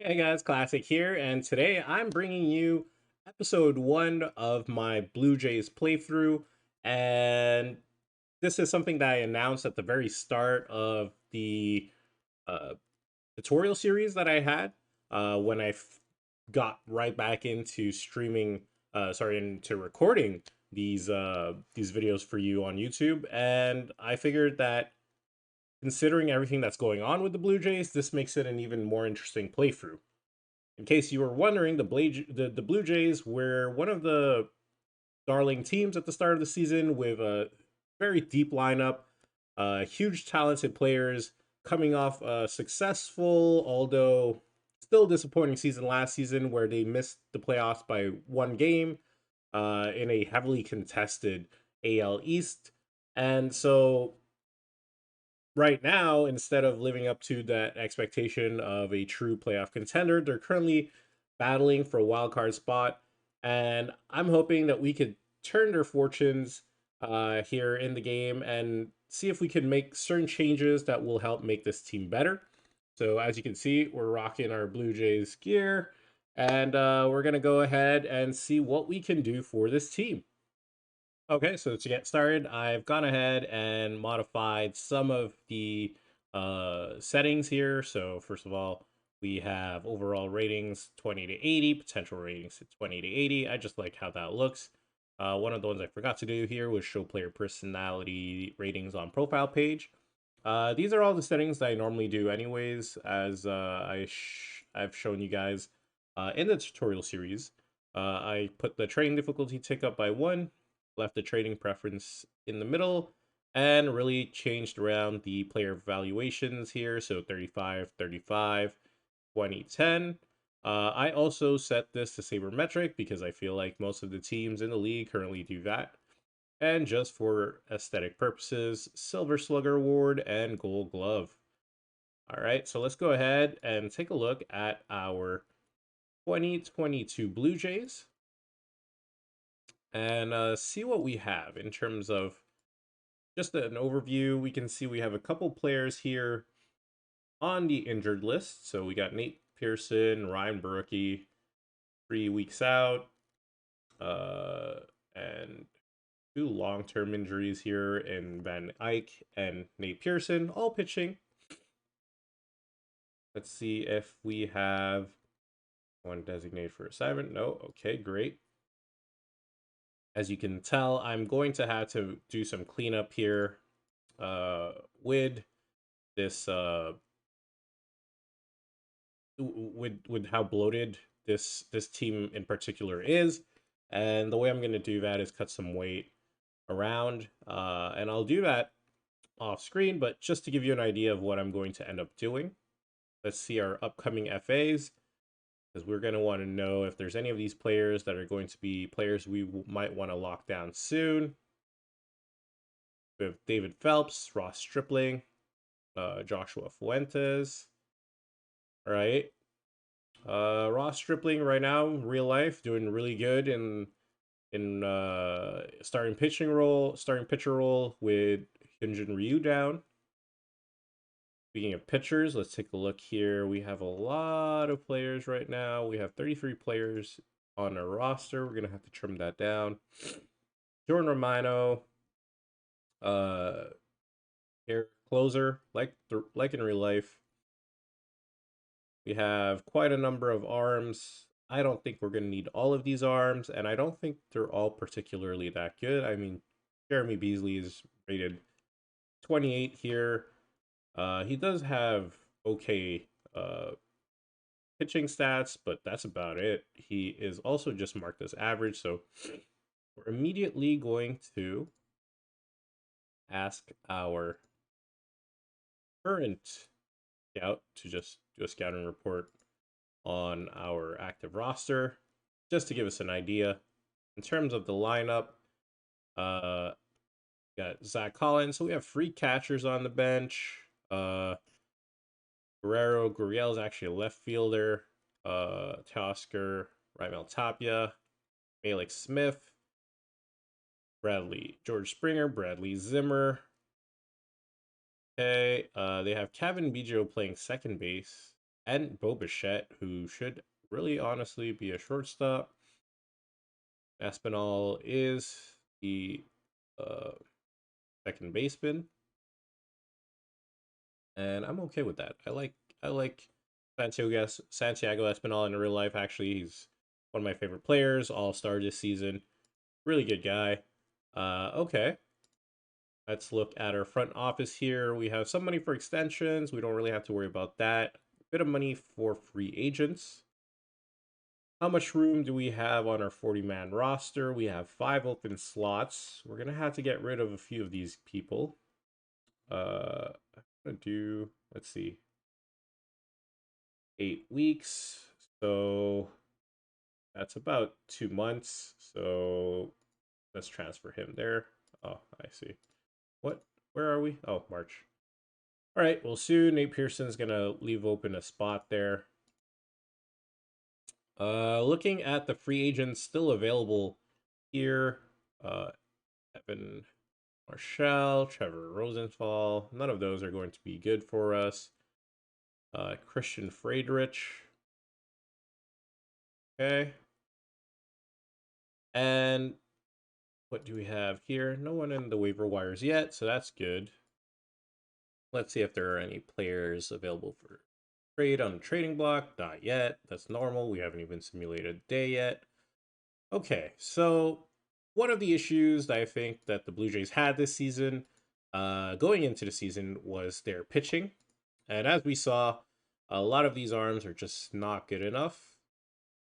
Hey guys, KlaSSiK here, and today I'm bringing you episode 1 of my Blue Jays playthrough. And this is something that I announced at the very start of the uh, tutorial series that I had when got right back into into recording these videos for you on YouTube. And I figured that considering everything that's going on with the Blue Jays, this makes it an even more interesting playthrough. In case you were wondering, the Blue Jays were one of the darling teams at the start of the season with a very deep lineup, huge talented players coming off a successful, although still disappointing season last season where they missed the playoffs by one game in a heavily contested AL East. And so right now, instead of living up to that expectation of a true playoff contender, they're currently battling for a wild card spot. And I'm hoping that we could turn their fortunes here in the game and see if we can make certain changes that will help make this team better. So, as you can see, we're rocking our Blue Jays gear, and we're going to go ahead and see what we can do for this team. Okay, so to get started, I've gone ahead and modified some of the settings here. So first of all, we have overall ratings 20 to 80, potential ratings at 20 to 80. I just like how that looks. One of the ones I forgot to do here was show player personality ratings on profile page. These are all the settings that I normally do anyways, as I've shown you guys in the tutorial series. I put the training difficulty tick up by 1, left the trading preference in the middle, and really changed around the player evaluations here. So 35, 35, 20, 10. I also set this to sabermetric because I feel like most of the teams in the league currently do that. And just for aesthetic purposes, Silver Slugger Award and Gold Glove. All right, so let's go ahead and take a look at our 2022 Blue Jays and see what we have in terms of just an overview. We can see we have a couple players here on the injured list. So we got Nate Pearson, Ryan Berkey, 3 weeks out, and two long-term injuries here in Van Eyck and Nate Pearson, all pitching. Let's see if we have one designated for assignment. No, okay, great. As you can tell, I'm going to have to do some cleanup here with this with how bloated this team in particular is. And the way I'm going to do that is cut some weight around, and I'll do that off screen, but just to give you an idea of what I'm going to end up doing. Let's see our upcoming FAs, because we're going to want to know if there's any of these players that are going to be players we might want to lock down soon. We have David Phelps, Ross Stripling, Joshua Fuentes. All right. Ross Stripling right now, real life, doing really good in starting pitcher role with Hyunjin Ryu down. Speaking of pitchers, let's take a look here. We have a lot of players right now. We have 33 players on our roster. We're gonna have to trim that down. Jordan Romano, uh, air closer, like in real life. We have quite a number of arms. I don't think we're gonna need all of these arms, and I don't think they're all particularly that good. I mean, Jeremy Beasley is rated 28 here. He does have okay pitching stats, but that's about it. He is also just marked as average, so we're immediately going to ask our current scout to just do a scouting report on our active roster, just to give us an idea. In terms of the lineup, uh, got Zach Collins, so we have 3 catchers on the bench. Guerrero Gurriel is actually a left fielder. Teoscar, Raimel Tapia, Malik Smith, George Springer, Bradley Zimmer. Okay, they have Kevin Biggio playing second base. and Bo Bichette, who should really honestly be a shortstop. Espinal is the uh, second baseman, and I'm okay with that. I like Santiago Espinal in real life. Actually, he's one of my favorite players. All star this season. Really good guy. Okay. Let's look at our front office here. We have some money for extensions. We don't really have to worry about that. A bit of money for free agents. How much room do we have on our 40-man roster? We have 5 open slots. We're going to have to get rid of a few of these people. I'm going to do, let's see, 8 weeks. So that's about 2 months. So let's transfer him there. Oh, I see. What? Where are we? Oh, March. All right. Well, soon Nate Pearson's going to leave open a spot there. Looking at the free agents still available here, Evan Marshall, Trevor Rosenthal. None of those are going to be good for us. Christian Friedrich. Okay. And what do we have here? No one in the waiver wires yet, so that's good. Let's see if there are any players available for trade on the trading block. Not yet. That's normal. We haven't even simulated a day yet. Okay, so one of the issues that I think that the Blue Jays had this season, going into the season, was their pitching. And as we saw, a lot of these arms are just not good enough.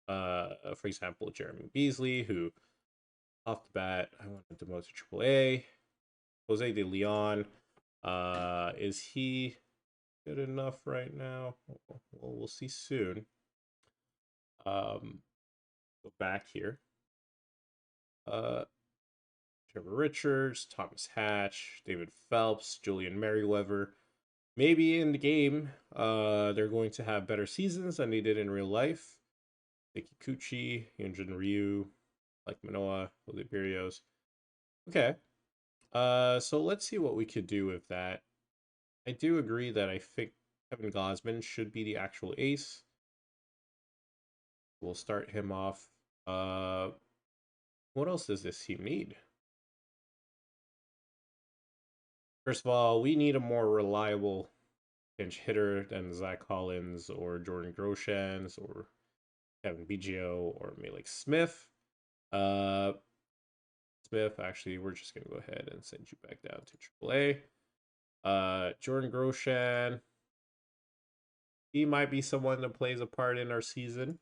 For example, Jeremy Beasley, who off the bat, I wanted to demote to AAA. Jose De Leon, is he good enough right now? Well, we'll see soon. Go back here. Trevor Richards, Thomas Hatch, David Phelps, Julian Merriweather. Maybe in the game, they're going to have better seasons than they did in real life. Kikuchi, Hyunjin Ryu, like Manoa, Jose Berrios. Okay. So let's see what we could do with that. I do agree that I think Kevin Gosman should be the actual ace. We'll start him off. What else does this team need? First of all, we need a more reliable pinch hitter than Zach Collins or Jordan Groshans or Kevin Biggio or Malik Smith. Uh, Smith, actually, we're just going to go ahead and send you back down to AAA. Jordan Groshan, he might be someone that plays a part in our season.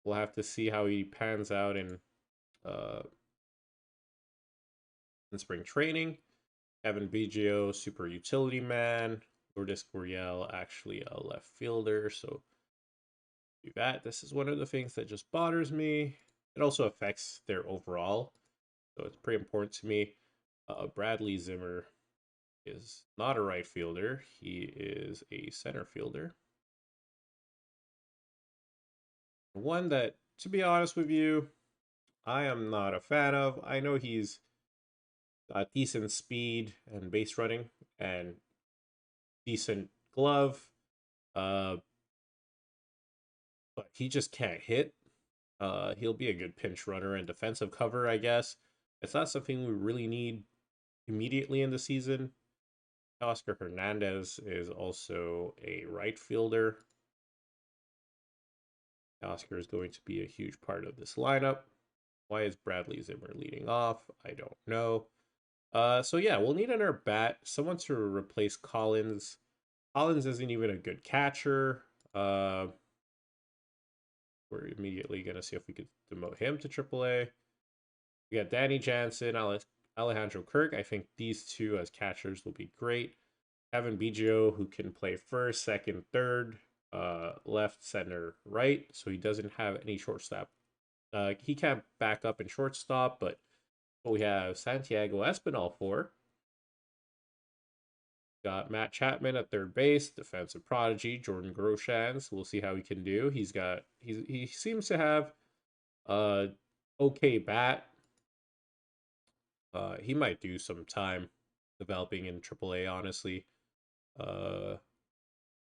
We'll have to see how he pans out uh, in spring training. Kevin Biggio, super utility man. Lourdes Gurriel, actually a left fielder, so do that. This is one of the things that just bothers me. It also affects their overall, so it's pretty important to me. Bradley Zimmer is not a right fielder. He is a center fielder. One that, to be honest with you, I am not a fan of. I know he's got decent speed and base running and decent glove, uh, but he just can't hit. He'll be a good pinch runner and defensive cover, I guess. It's not something we really need immediately in the season. Oscar Hernandez is also a right fielder. Oscar is going to be a huge part of this lineup. Why is Bradley Zimmer leading off? I don't know. So yeah, we'll need another bat, someone to replace Collins. Collins isn't even a good catcher. We're immediately gonna see if we could demote him to AAA. We got Danny Jansen, Alejandro Kirk. I think these two as catchers will be great. Kevin Biggio, who can play first, second, third, left, center, right. So he doesn't have any shortstop. He can't back up in shortstop, but we have Santiago Espinal for. Got Matt Chapman at third base, defensive prodigy Jordan Groshans. We'll see how he can do. He seems to have okay bat. He might do some time developing in AAA, honestly. Uh,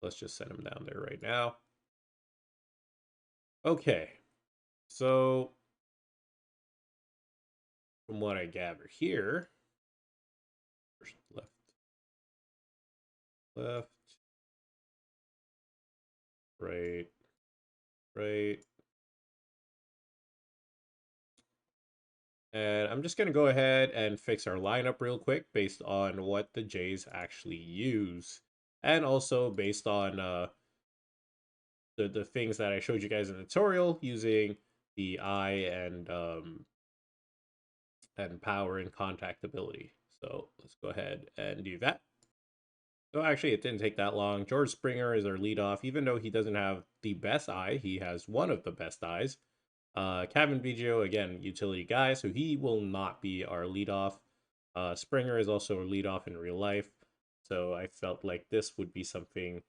Let's just send him down there right now. Okay, so from what I gather here, left, left, right, right. And I'm just going to go ahead and fix our lineup real quick based on what the Jays actually use. And also based on the things that I showed you guys in the tutorial using the eye and power and contact ability. So let's go ahead and do that. So actually, it didn't take that long. George Springer is our leadoff. Even though he doesn't have the best eye, he has one of the best eyes. Kevin Biggio, again, utility guy, so he will not be our leadoff. Springer is also a leadoff in real life, so I felt like this would be something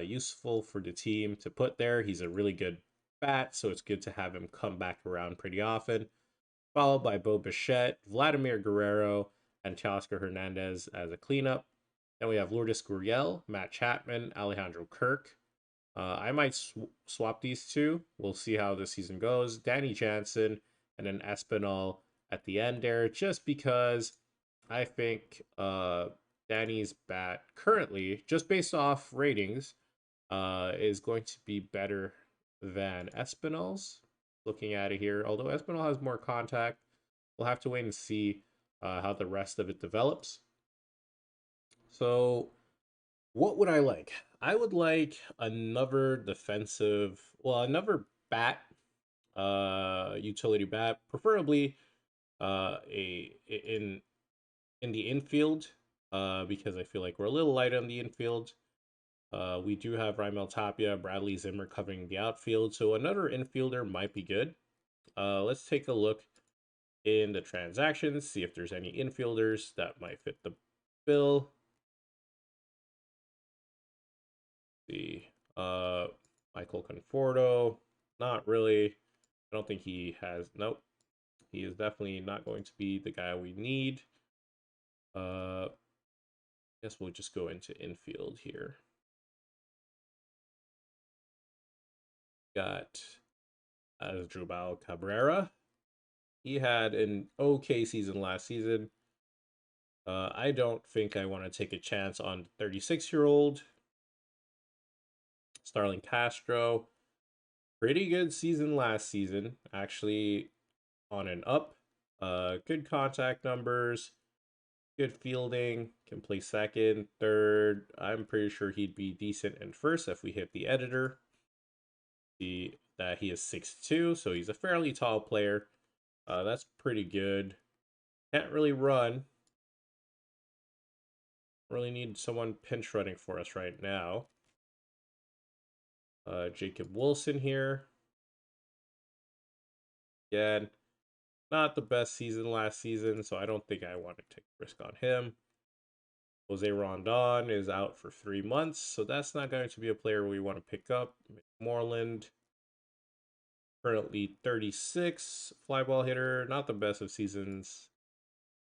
useful for the team to put there. He's a really good bat, so it's good to have him come back around pretty often. Followed by Bo Bichette, Vladimir Guerrero, and Teoscar Hernandez as a cleanup. Then we have Lourdes Gurriel, Matt Chapman, Alejandro Kirk. I might swap these two. We'll see how the season goes. Danny Jansen and then Espinal at the end there, just because I think Danny's bat currently, just based off ratings, is going to be better than Espinal's. Looking at it here, although Espinal has more contact, we'll have to wait and see how the rest of it develops. So what would I like? I would like another defensive, well, another bat, utility bat, preferably a in the infield, because I feel like we're a little light on the infield. We do have Raimel Tapia, Bradley Zimmer covering the outfield, so another infielder might be good. Let's take a look in the transactions, see if there's any infielders that might fit the bill. See, Michael Conforto, not really. I don't think he has. Nope, he is definitely not going to be the guy we need. I guess we'll just go into infield here. Got Asdrubal Cabrera. He had an okay season last season. I don't think I want to take a chance on 36-year-old Starling Castro. Pretty good season last season, actually on and up. Good contact numbers, good fielding, can play second, third. I'm pretty sure he'd be decent in first if we hit the editor. See that he is 6'2", so he's a fairly tall player. That's pretty good. Can't really run. Really need someone pinch running for us right now. Jacob Wilson here. Again, not the best season last season, so I don't think I want to take a risk on him. Jose Rondon is out for 3 months, so that's not going to be a player we want to pick up. Moreland, currently 36, fly ball hitter, not the best of seasons.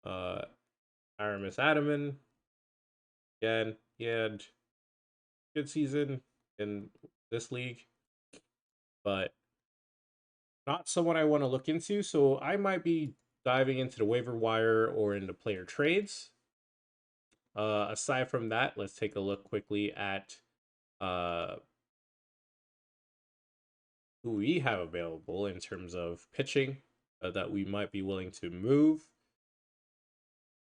Aramis Adaman, again, he had good season in this league, but not someone I want to look into. So I might be diving into the waiver wire or into player trades. Aside from that, let's take a look quickly at who we have available in terms of pitching that we might be willing to move.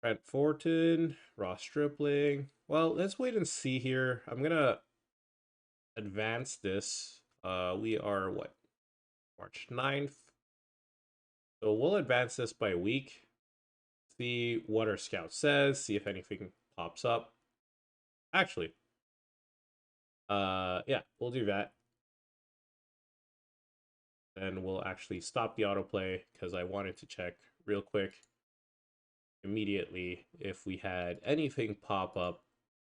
Trent Fortin, Ross Stripling. Well, let's wait and see here. I'm going to advance this. We are, what, March 9th? So we'll advance this by a week. See what our scout says. See if anything pops up. Actually, yeah, we'll do that. And we'll actually stop the autoplay because I wanted to check real quick immediately if we had anything pop up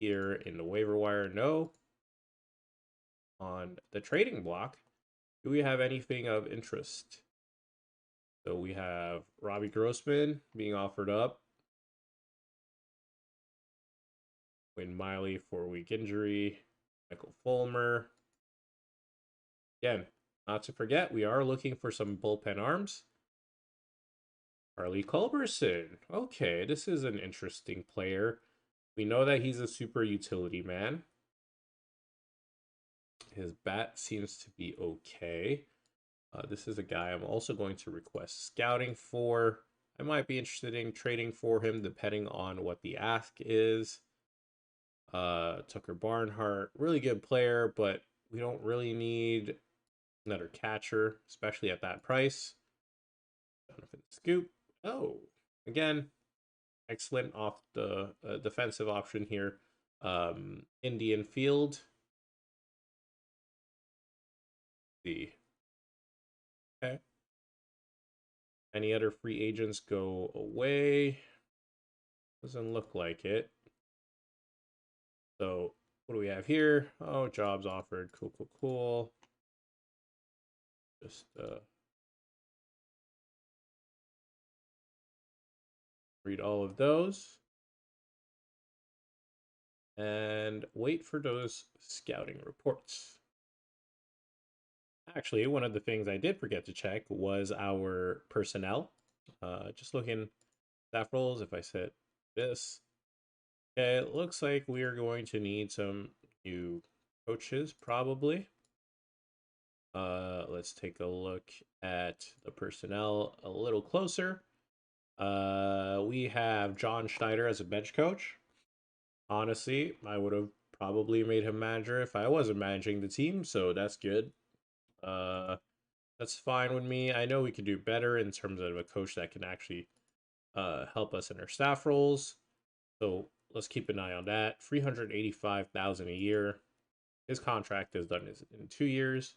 here in the waiver wire. No. On the trading block, do we have anything of interest? So we have Robbie Grossman being offered up. Win Miley for weak injury. Michael Fulmer. Again, not to forget, we are looking for some bullpen arms. Harley Culberson. Okay, this is an interesting player. We know that he's a super utility man. His bat seems to be okay. This is a guy I'm also going to request scouting for. I might be interested in trading for him depending on what the ask is. Tucker Barnhart, really good player, but we don't really need another catcher, especially at that price. Jonathan Scoop. Oh, again, excellent off the defensive option here. Indian Field. The okay. Any other free agents go away? Doesn't look like it. So what do we have here? Oh, jobs offered. Cool, cool, cool. Just read all of those and wait for those scouting reports. Actually, one of the things I did forget to check was our personnel. Just looking staff roles. If I set this, okay, it looks like we are going to need some new coaches probably. Let's take a look at the personnel a little closer. We have John Schneider as a bench coach. Honestly, I would have probably made him manager if I wasn't managing the team, so that's good. Uh, that's fine with me. I know we could do better in terms of a coach that can actually help us in our staff roles. So let's keep an eye on that. 385,000 a year. His contract is done in 2 years.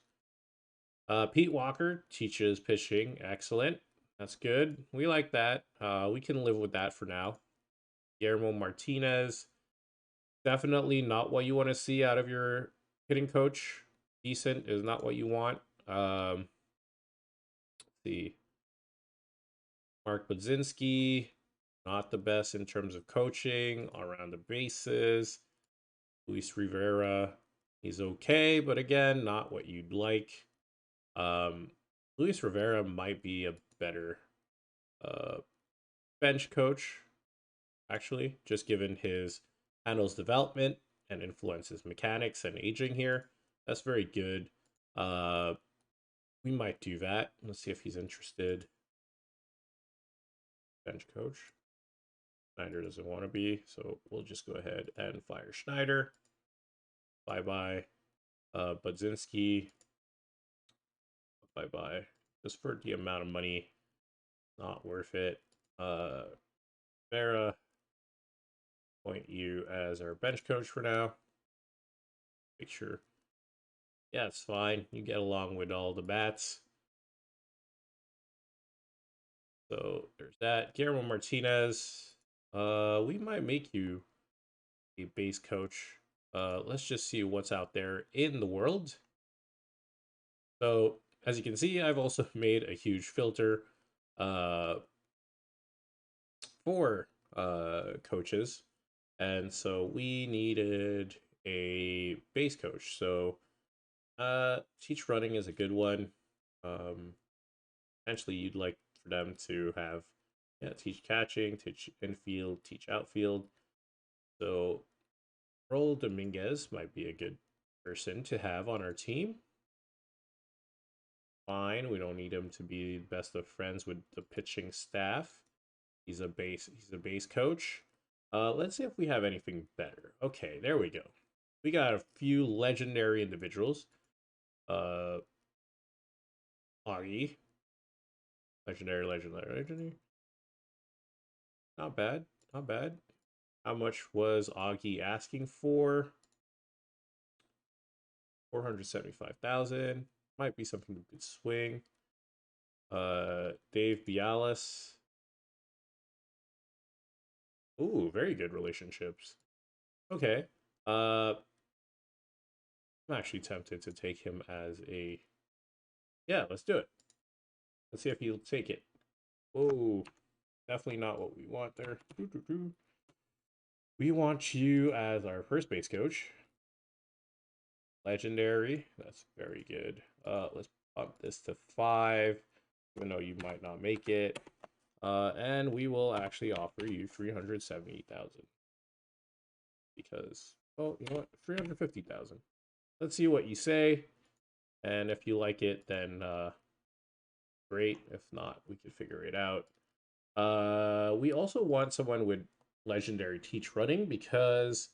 Pete Walker teaches pitching. Excellent. That's good. We like that. We can live with that for now. Guillermo Martinez. Definitely not what you want to see out of your hitting coach. Decent is not what you want. See. Mark Budzinski. Not the best in terms of coaching around the bases. Luis Rivera. He's okay, but again, not what you'd like. Luis Rivera might be a better uh, bench coach, actually, just given his handles development and influences mechanics and aging here. That's very good. Uh, we might do that. Let's see if he's interested. Bench coach. Schneider doesn't want to be, so we'll just go ahead and fire Schneider. Bye-bye. Budzinski. Bye-bye. Just for the amount of money, not worth it. Vera, point you as our bench coach for now. Make sure. Yeah, it's fine. You get along with all the bats. So there's that. Guillermo Martinez. We might make you a base coach. Let's just see what's out there in the world. So as you can see, I've also made a huge filter for coaches. And so we needed a base coach. So teach running is a good one. Potentially you'd like for them to have teach catching, teach infield, teach outfield. So Raul Dominguez might be a good person to have on our team. Fine, we don't need him to be best of friends with the pitching staff. He's a base coach. Let's see if we have anything better. Okay, there we go. We got a few legendary individuals. Augie. Legendary. Not bad. Not bad. How much was Augie asking for? 475,000. Might be something we could swing. Dave Bialis. Ooh, very good relationships. Okay. I'm actually tempted to take him as a. Yeah, let's do it. Let's see if he'll take it. Oh, definitely not what we want there. We want you as our first base coach. Legendary. That's very good. Let's bump this to 5, even though you might not make it. And we will actually offer you 370,000 because, well, you know what? 350,000. Let's see what you say, and if you like it, then great. If not, we can figure it out. We also want someone with legendary teach running because,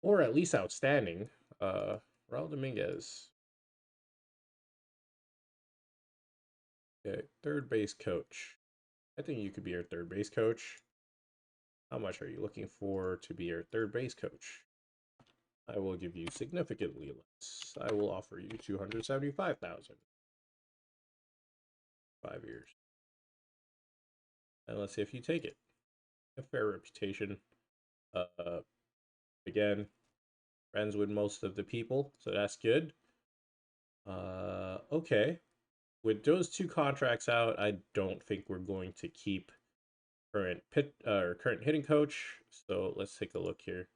or at least outstanding. Raul Dominguez, okay, third base coach. I think you could be our third base coach. How much are you looking for to be our third base coach? I will give you significantly less. I will offer you 275,000. 5 years. And let's see if you take it. A fair reputation. Uh, again, friends with most of the people, so that's good. Okay. With those two contracts out, I don't think we're going to keep current hitting coach. So let's take a look here.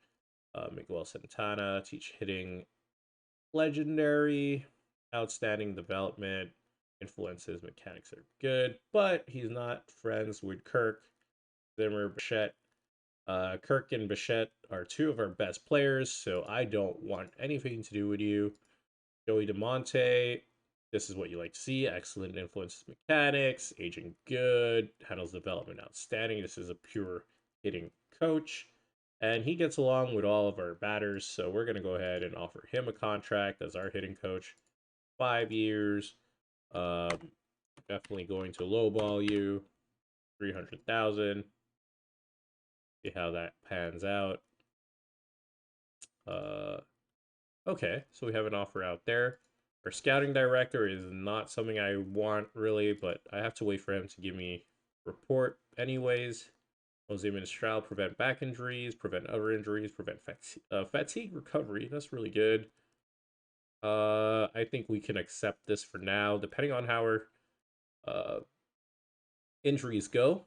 Miguel Santana, teach hitting, legendary, outstanding development, influences, mechanics are good, but he's not friends with Kirk, Zimmer, Bichette. Kirk and Bichette are two of our best players, so I don't want anything to do with you. Joey DeMonte, this is what you like to see. Excellent influences mechanics, aging good, handles development outstanding. This is a pure hitting coach. And he gets along with all of our batters, so we're going to go ahead and offer him a contract as our hitting coach. 5 years. Um, Definitely going to lowball you. 300,000. See how that pans out. Okay, so we have an offer out there. Our scouting director is not something I want really, but I have to wait for him to give me a report anyways. Jose Ministral, prevent back injuries, prevent other injuries, prevent fatigue recovery. That's really good. I think we can accept this for now, depending on how our uh, injuries go.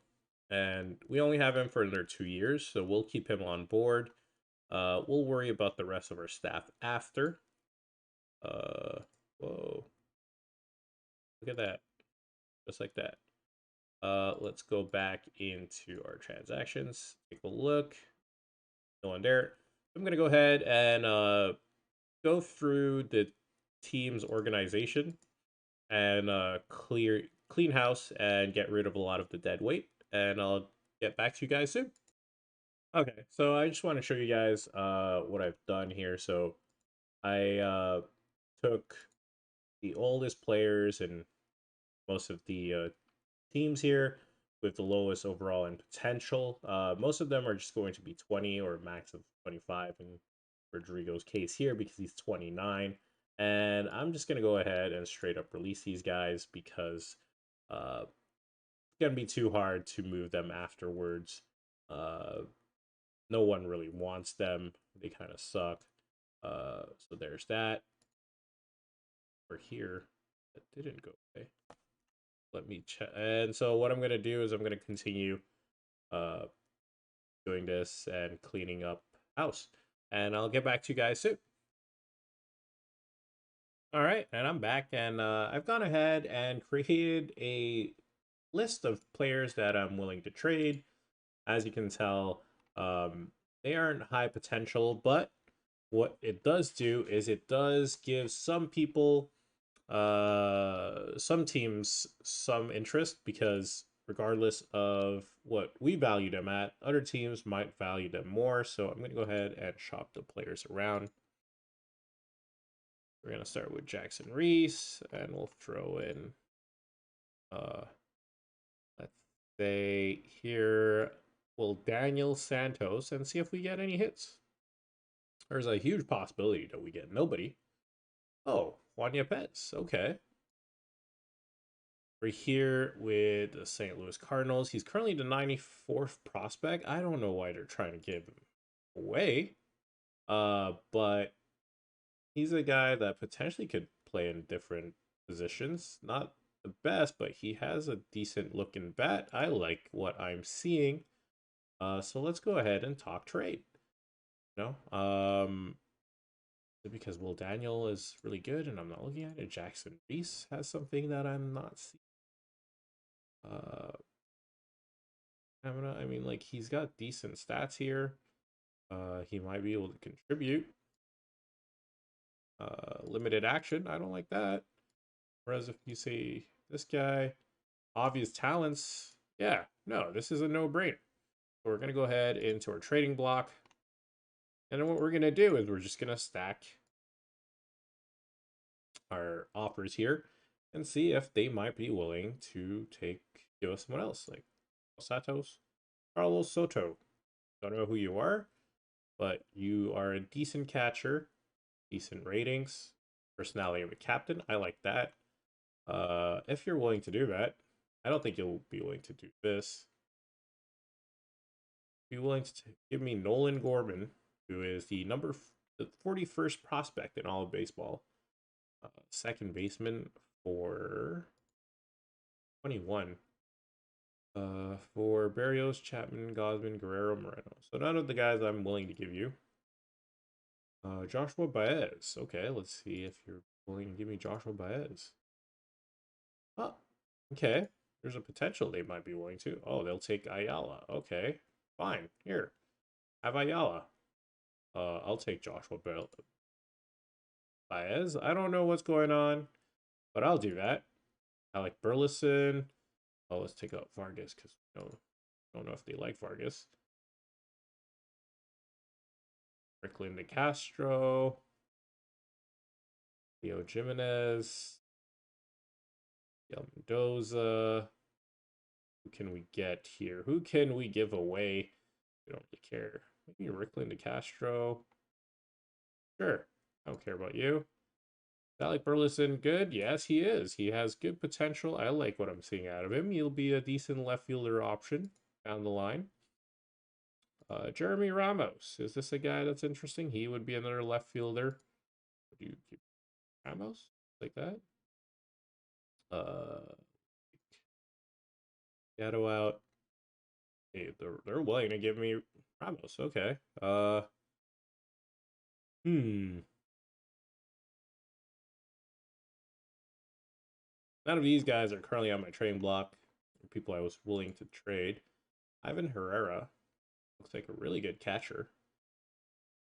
And we only have him for another 2 years, so we'll keep him on board. We'll worry about the rest of our staff after. Whoa. Look at that. Just like that. Let's go back into our transactions. Take a look. No one there. I'm going to go ahead and go through the team's organization and clean house and get rid of a lot of the dead weight. And I'll get back to you guys soon. Okay, so I just want to show you guys what I've done here. So I took the oldest players and most of the teams here with the lowest overall and potential. Most of them are just going to be 20 or a max of 25 in Rodrigo's case here because he's 29. And I'm just going to go ahead and straight up release these guys because it's going to be too hard to move them afterwards. No one really wants them. They kind of suck. So there's that. Over here, that didn't go away. Let me check. And so what I'm going to do is I'm going to continue uh, doing this and cleaning up house. And I'll get back to you guys soon. All right, and I'm back, and I've gone ahead and created a list of players that I'm willing to trade. As you can tell, they aren't high potential, but what it does do is it does give some people, some teams, some interest because regardless of what we value them at, other teams might value them more. So I'm going to go ahead and shop the players around. We're going to start with Jackson Reese, and we'll throw in, let's say here, well, Daniel Santos, and see if we get any hits. There's a huge possibility that we get nobody. Oh, Juan Yepez, okay. We're here with the St. Louis Cardinals. He's currently the 94th prospect. I don't know why they're trying to give him away. But he's a guy that potentially could play in different positions. Not the best, but he has a decent looking bat. I like what I'm seeing. So let's go ahead and talk trade. No. Because Will Daniel is really good and I'm not looking at it. Jackson Reese has something that I'm not seeing. Uh, I mean, like, he's got decent stats here. He might be able to contribute. Limited action, I don't like that. Whereas if you say this guy, obvious talents, yeah, no, this is a no-brainer. So we're gonna go ahead into our trading block. And then what we're gonna do is we're just gonna stack our offers here and see if they might be willing to give us someone else, like Carlos Soto. Don't know who you are, but you are a decent catcher, decent ratings, personality of a captain. I like that. If you're willing to do that, I don't think you'll be willing to do this. Be willing to give me Nolan Gorman, who is the 41st prospect in all of baseball, second baseman for 21. For Barrios, Chapman, Gosman, Guerrero, Moreno. So none of the guys I'm willing to give you. Joshua Baez. Okay, let's see if you're willing to give me Joshua Baez. Oh, okay. There's a potential they might be willing to. Oh, they'll take Ayala. Okay, fine. Here, have Ayala. I'll take Joshua Baez. I don't know what's going on, but I'll do that. I like Burleson. Oh, let's take out Vargas because we don't know if they like Vargas. Rickland de Castro. Leo Jimenez. Miguel Mendoza. Who can we get here? Who can we give away? We don't really care. Maybe Rickland de Castro. Sure. I don't care about you. Is Alec Burleson good? Yes, he is. He has good potential. I like what I'm seeing out of him. He'll be a decent left fielder option down the line. Jeremy Ramos. Is this a guy that's interesting? He would be another left fielder. Would you keep Ramos like that? Gatto out. Hey, they're willing to give me Ramos. Okay. Hmm. None of these guys are currently on my trading block. People I was willing to trade. Ivan Herrera looks like a really good catcher.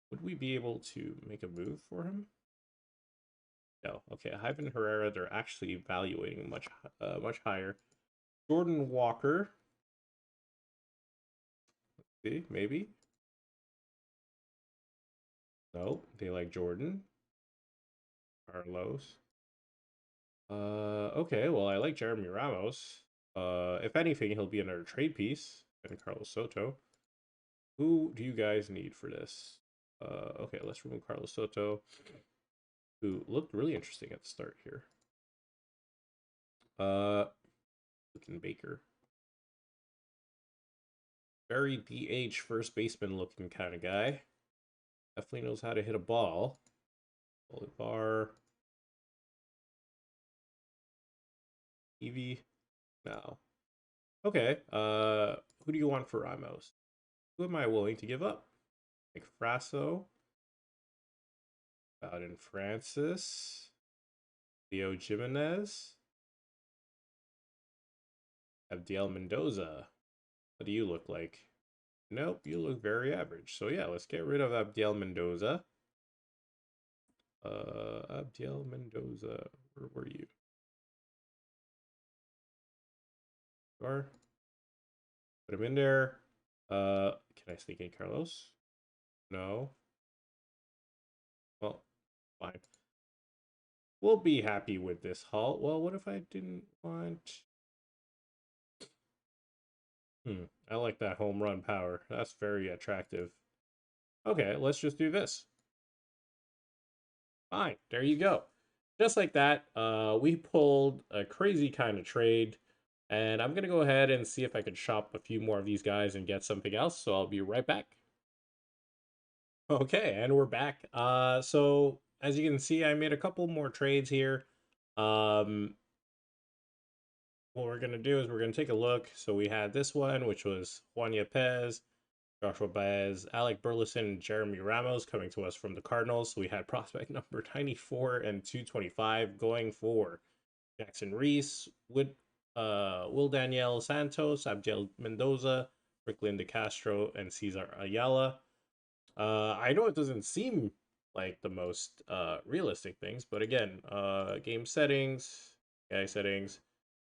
Would we be able to make a move for him? No. Okay, Ivan Herrera, they're actually evaluating much higher. Jordan Walker. Let's see, maybe. No, they like Jordan. Carlos. Okay, well, I like Jeremy Ramos. If anything, he'll be another trade piece. And Carlos Soto. Who do you guys need for this? Okay, let's remove Carlos Soto, who looked really interesting at the start here. Looking Baker. Very DH first baseman looking kind of guy. Definitely knows how to hit a ball. Bolivar. Evie. No. Okay. Who do you want for Ramos? Who am I willing to give up? Like Frasso. Bowden Francis. Leo Jimenez. Abdiel Mendoza. What do you look like? Nope, you look very average. So yeah, let's get rid of Abdiel Mendoza. Abdiel Mendoza, where were you? Or put him in there. Can I sneak in Carlos? No. Well, fine. We'll be happy with this haul. Well, what if I didn't want? I like that home run power. That's very attractive. Okay, let's just do this. Fine, there you go. Just like that, we pulled a crazy kind of trade. And I'm going to go ahead and see if I can shop a few more of these guys and get something else. So I'll be right back. Okay, and we're back. So as you can see, I made a couple more trades here. What we're going to do is we're going to take a look. So we had this one, which was Juan Yepez. Joshua Baez, Alec Burleson, and Jeremy Ramos coming to us from the Cardinals. So we had prospect number 94 and 225 going for Jackson Reese, Will Daniel Santos, Abdiel Mendoza, Bricklin De Castro, and Cesar Ayala. I know it doesn't seem like the most realistic things, but again, game settings, AI settings,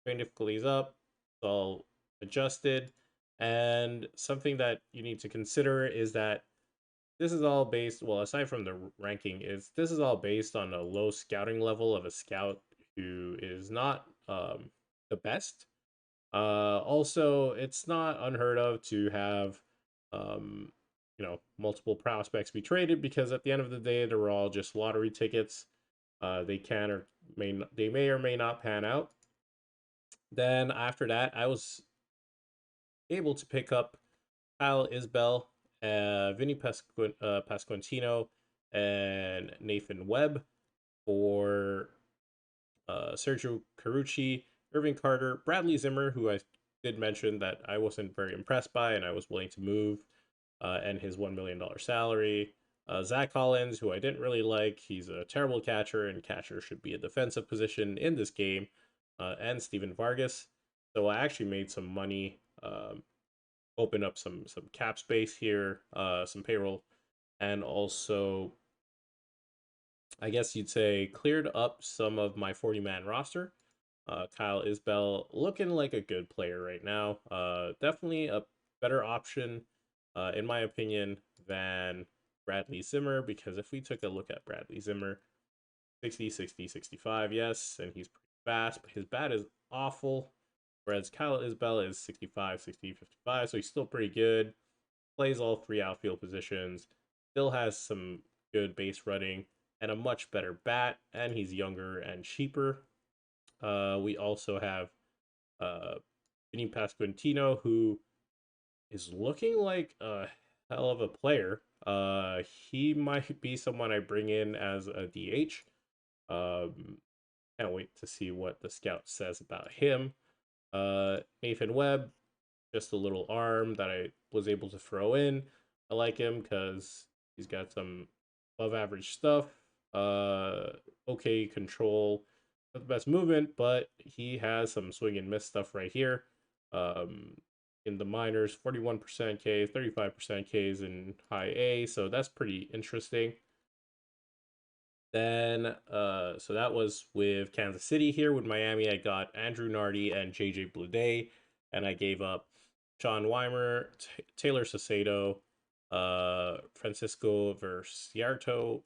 train difficulties up, it's all adjusted. And something that you need to consider is that this is all based, well, aside from the ranking, is this is all based on a low scouting level of a scout who is not the best. Also, it's not unheard of to have, um, multiple prospects be traded because at the end of the day, they're all just lottery tickets. They can or they may or may not pan out. Then after that, I was able to pick up Kyle Isbell, Vinny Pasquantino, and Nathan Webb for Sergio Carucci, Irving Carter, Bradley Zimmer, who I did mention that I wasn't very impressed by and I was willing to move, and his $1 million salary. Zach Collins, who I didn't really like, he's a terrible catcher, and catcher should be a defensive position in this game, and Steven Vargas. So I actually made some money, open up some cap space here, some payroll, and also I guess you'd say cleared up some of my 40-man roster. Kyle Isbell looking like a good player right now. Definitely a better option, in my opinion, than Bradley Zimmer, because if we took a look at Bradley Zimmer, 60, 60, 65, yes, and he's pretty fast, but his bat is awful. Whereas Kyle Isbell is 65, 60, 55, so he's still pretty good. Plays all three outfield positions, still has some good base running, and a much better bat, and he's younger and cheaper. We also have Vinny Pasquantino, who is looking like a hell of a player. He might be someone I bring in as a DH. Can't wait to see what the scout says about him. Nathan Webb, just a little arm that I was able to throw in. I like him because he's got some above average stuff. Uh, okay control, not the best movement, but he has some swing and miss stuff right here. Um, in the minors, 41% K, 35% Ks in high A, so that's pretty interesting. Then, so that was with Kansas City. Here with Miami, I got Andrew Nardi and JJ Bleday, and I gave up John Weimer, Taylor Sacedo, Francisco Versiarto,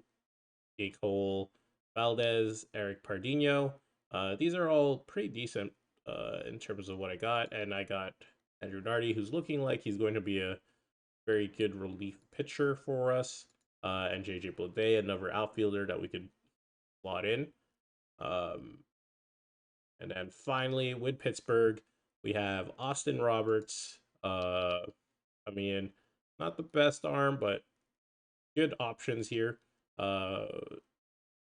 A. Cole, Valdez, Eric Pardinho. These are all pretty decent in terms of what I got, and I got Andrew Nardi, who's looking like he's going to be a very good relief pitcher for us, and JJ Bleday, another outfielder that we could slot in. Um, and then finally, with Pittsburgh, we have Austin Roberts. I mean, not the best arm, but good options here. Uh,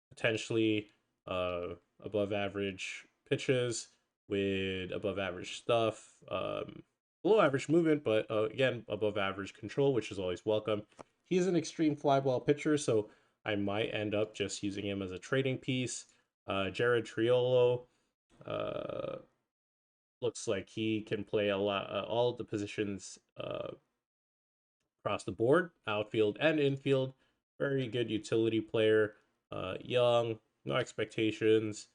Potentially above average pitches with above average stuff. Below average movement, but again, above average control, which is always welcome. He's an extreme fly ball pitcher, so I might end up just using him as a trading piece. Jared Triolo uh, looks like he can play a lot, all of the positions across the board, outfield and infield. Very good utility player. Young, no expectations,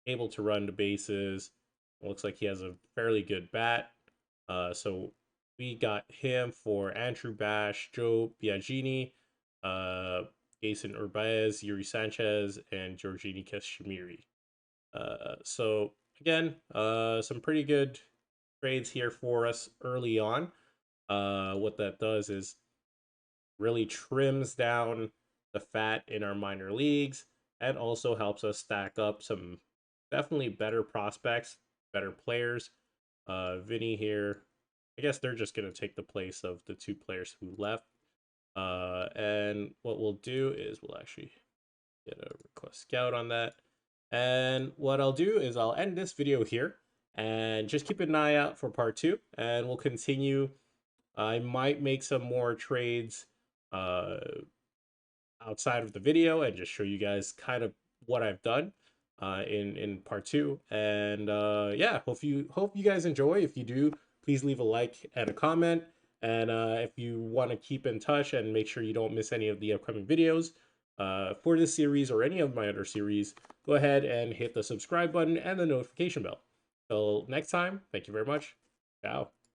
able to run the bases. Looks like he has a fairly good bat. So we got him for Andrew Bash, Joe Biagini, Jason Urbaez, Yuri Sanchez, and Georgini Kashmiri. So again, some pretty good trades here for us early on. What that does is really trims down the fat in our minor leagues and also helps us stack up some definitely better prospects, better players. Vinny here, I guess they're just going to take the place of the two players who left. And what we'll do is we'll actually get a request scout on that. And what I'll do is I'll end this video here and just keep an eye out for part two, and we'll continue I might make some more trades uh, outside of the video and just show you guys kind of what I've done in part two. And yeah, hope you guys enjoy. If you do, please leave a like and a comment. And if you want to keep in touch and make sure you don't miss any of the upcoming videos for this series or any of my other series, go ahead and hit the subscribe button and the notification bell. Till next time, thank you very much. Ciao.